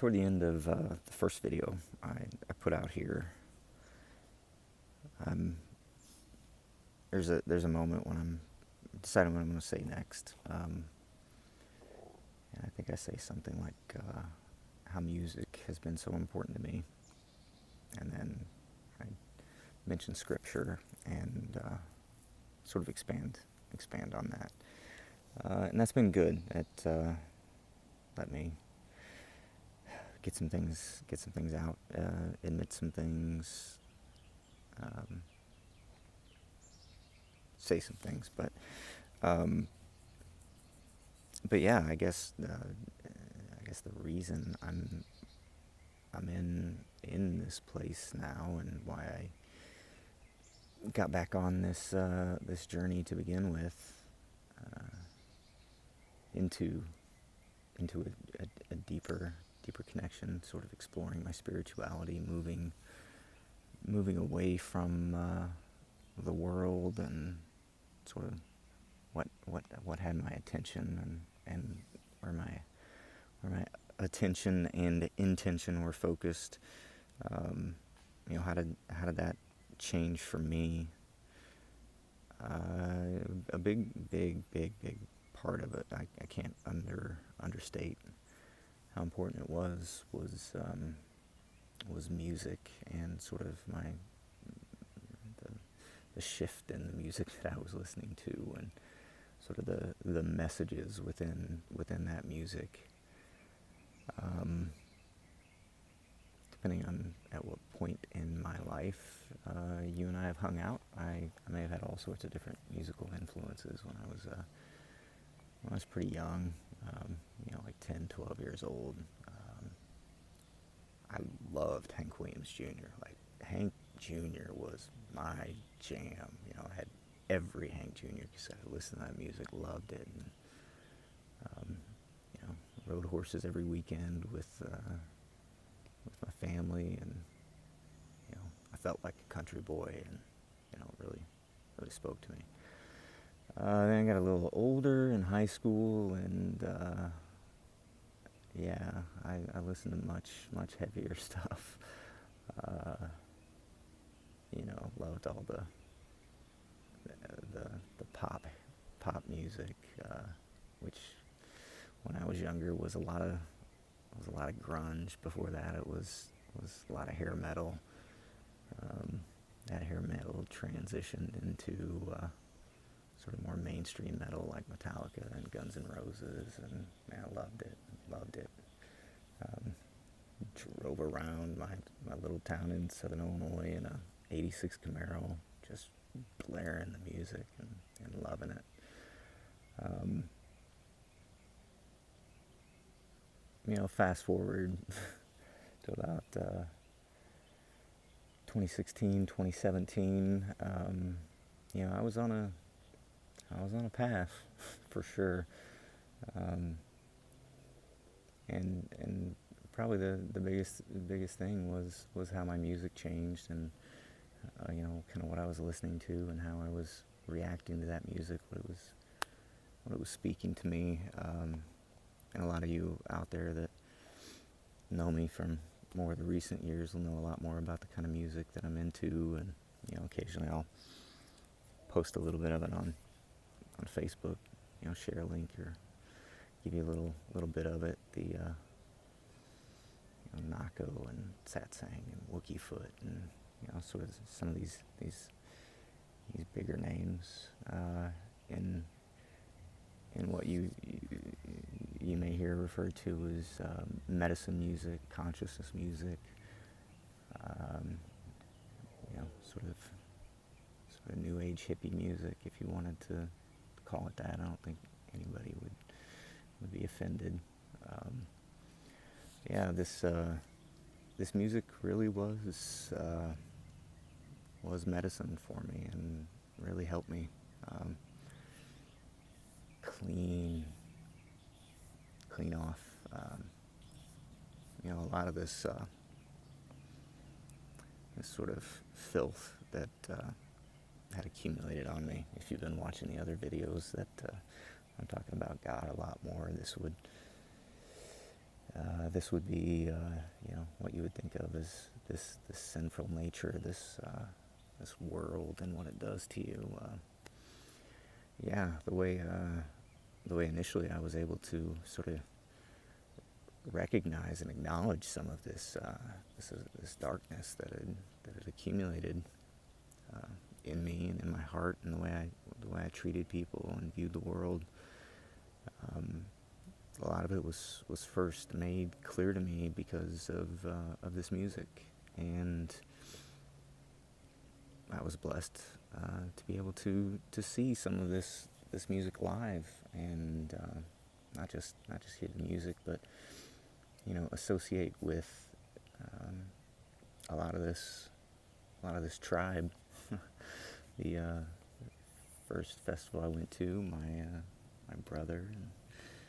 toward the end of the first video I put out here, there's a moment when I'm deciding what I'm going to say next. And I think I say something like how music has been so important to me. And then I mention scripture and sort of expand on that. And that's been good. It let me get some things out, admit some things, say some things, but yeah, I guess the reason I'm in this place now, and why I got back on this journey to begin with, into a deeper connection, sort of exploring my spirituality, moving away from the world and sort of what had my attention, and where my attention and intention were focused. How did that change for me? A big part of it, I can't understate how important it was music, and sort of the shift in the music that I was listening to, and sort of the messages within that music. Depending on at what point in my life you and I have hung out, I may have had all sorts of different musical influences when I was pretty young, like 10, 12 years old. I loved Hank Williams Jr. Like, Hank Jr. was my jam. I had every Hank Jr. cassette. I listened to that music, loved it, and rode horses every weekend with my family, and I felt like a country boy, and really spoke to me. Then I got a little older in high school, and I listened to much heavier stuff. Loved all the pop music, which when I was younger was a lot of grunge. Before that, it was a lot of hair metal. That hair metal transitioned into sort of more mainstream metal, like Metallica and Guns N' Roses, and man, I loved it. Drove around my little town in southern Illinois in a '86 Camaro, just blaring the music and loving it. Fast forward to about 2016, 2017. I was on a path for sure, and probably the biggest thing was how my music changed, and kind of what I was listening to, and how I was reacting to that music, what it was speaking to me. And a lot of you out there that know me from more of the recent years will know a lot more about the kind of music that I'm into, and occasionally I'll post a little bit of it on Facebook, share a link or give you a little bit of it. The Nahko and Satsang and Wookiefoot, and sort of some of these bigger names in what you may hear referred to as medicine music, consciousness music, sort of new age hippie music, if you wanted to call it that. I don't think anybody would be offended. This music really was medicine for me, and really helped me clean off a lot of this sort of filth that had accumulated on me. If you've been watching the other videos, that I'm talking about God a lot more, this would this would be, what you would think of as this sinful nature, this world and what it does to you. The way initially I was able to sort of recognize and acknowledge some of this darkness that had accumulated in me and in my heart, and the way I treated people and viewed the world. A lot of it was first made clear to me because of this music, and I was blessed to be able to see some of this music live, and not just hear the music, but associate with a lot of this tribe. The first festival I went to, my brother and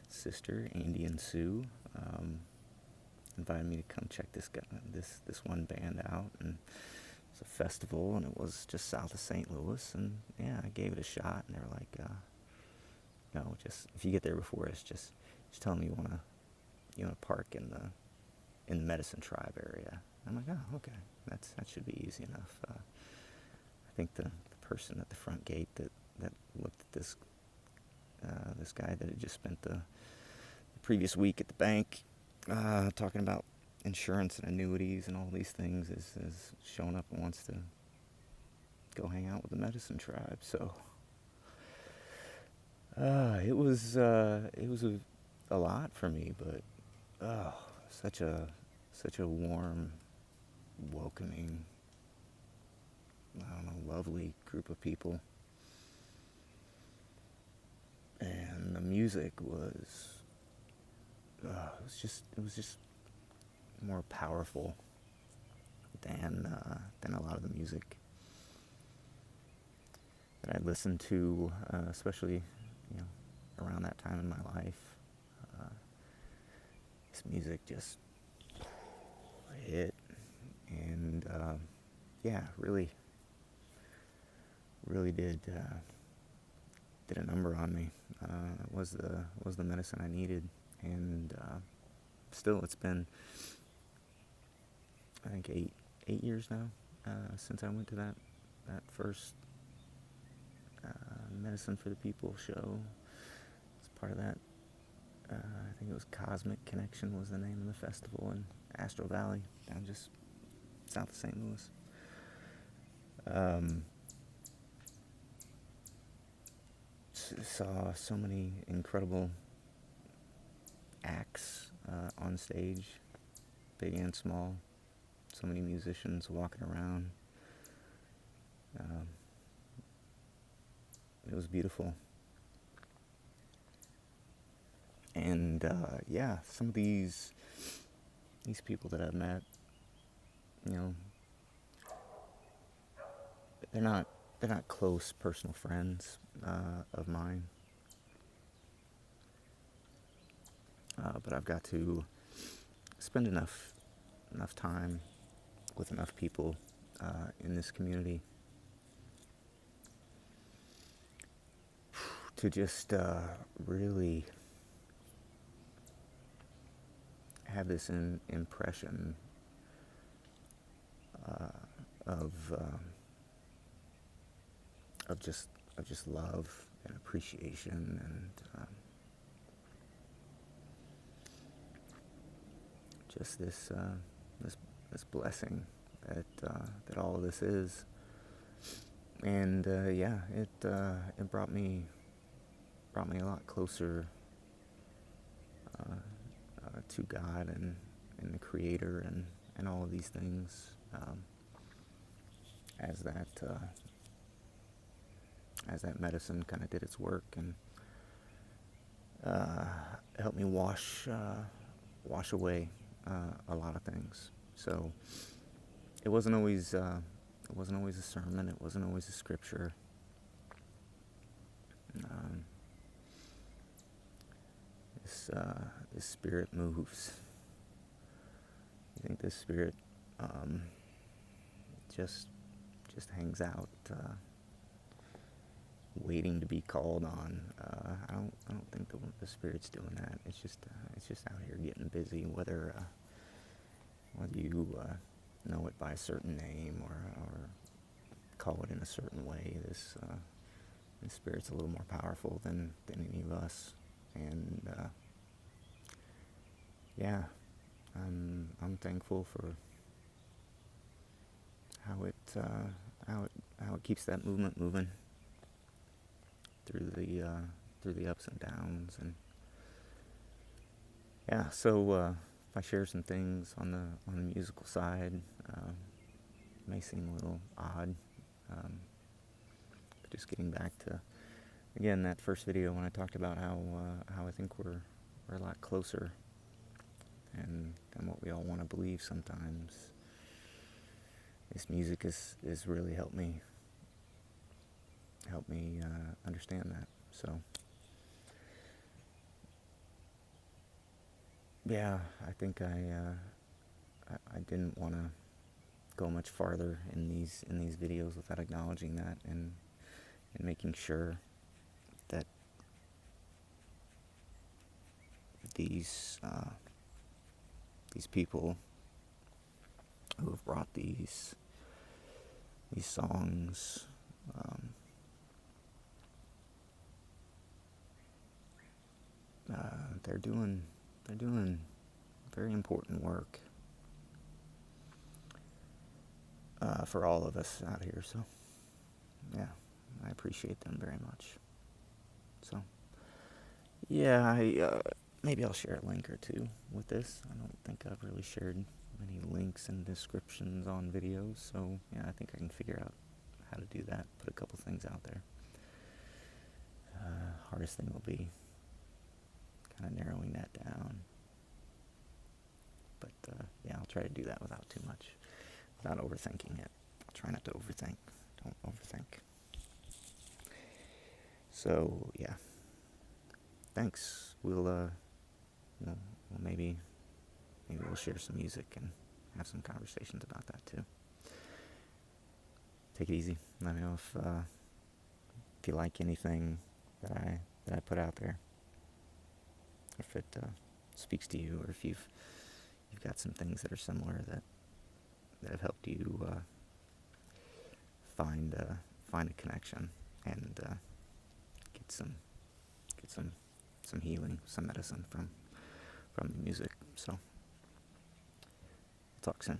sister Andy and Sue invited me to come check this one band out, and it's a festival, and it was just south of St. Louis, and I gave it a shot, and they were like, no, just if you get there before us, just tell them you want to park in the Medicine Tribe area. I'm like, oh, okay, that should be easy enough. I think the person at the front gate that looked at this guy that had just spent the previous week at the bank talking about insurance and annuities and all these things is showing up and wants to go hang out with the Medicine Tribe. So it was a lot for me, but such a warm, welcoming, lovely group of people. And the music was it was just more powerful than a lot of the music that I listened to, especially around that time in my life. This music just hit, and really did a number on me. It was the medicine I needed, and still, it's been, I think, eight years now since I went to that first Medicine for the People show. It's part of that. I think it was Cosmic Connection was the name of the festival in Astro Valley, down just south of St. Louis. Saw so many incredible acts on stage, big and small. So many musicians walking around. It was beautiful. And some of these people that I've met, they're not close personal friends of mine, but I've got to spend enough time with enough people in this community to just really have this impression of just love and appreciation, and just this blessing that all of this is. And it brought me a lot closer to God and the Creator and all of these things, as that medicine kind of did its work and helped me wash away a lot of things. So it wasn't always a sermon. It wasn't always a scripture. This spirit moves. I think this spirit just hangs out, waiting to be called on. I don't think the spirit's doing that. It's just just out here getting busy, whether you know it by a certain name or call it in a certain way. This spirit's a little more powerful than any of us, and yeah, I'm thankful for how it keeps that movement moving through the ups and downs. And yeah, so if I share some things on the musical side, it may seem a little odd. But just getting back to, again, that first video when I talked about how I think we're a lot closer and than what we all want to believe sometimes. This music has really helped me understand that. So yeah, I think I didn't want to go much farther in these videos without acknowledging that and making sure that these people who have brought these songs they're doing very important work for all of us out here. So yeah, I appreciate them very much. So yeah, maybe I'll share a link or two with this. I don't think I've really shared many links and descriptions on videos, so yeah, I think I can figure out how to do that, put a couple things out there. Hardest thing will be kind of narrowing that down, but yeah, I'll try to do that without too much, without overthinking it. I'll try not to overthink. Don't overthink. So yeah, thanks. We'll maybe we'll share some music and have some conversations about that too. Take it easy. Let me know if you like anything that I put out there, if it speaks to you, or if you've got some things that are similar that have helped you find a connection and get some healing, some medicine from the music. So, talk soon.